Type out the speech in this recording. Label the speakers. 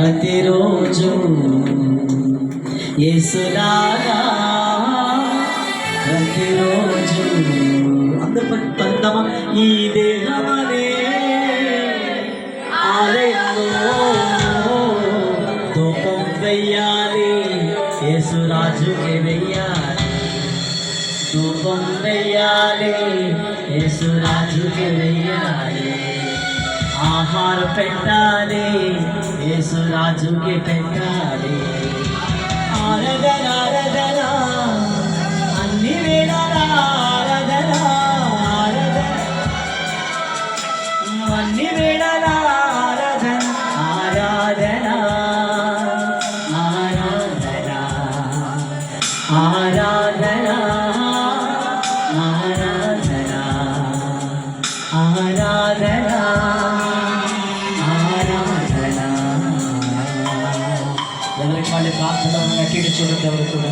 Speaker 1: ప్రతిరోజు యేసులాగా ప్రతిరోజు అందరూ పందమా ఈ దేహమనే ఆలయంలో ధూపం వెయ్యాలి యేసురాజుకి వెయ్యాలి ధూపం వెయ్యాలి యేసురాజుకి వెయ్యాలి ఆహారం పెట్టాలి యేసురాజుకి పెట్టాలి ఆరాధన ఆరాధన అన్ని వేళల ఆరాధన ఆరాధన అన్ని వేళల ఆరాధన ఆరాధన ఆరాధన ఆరాధన ఆరాధన ఆరాధన ఎవరికి వాళ్ళ ప్రార్థన గట్టిగా చూడండి ఎవరు కూడా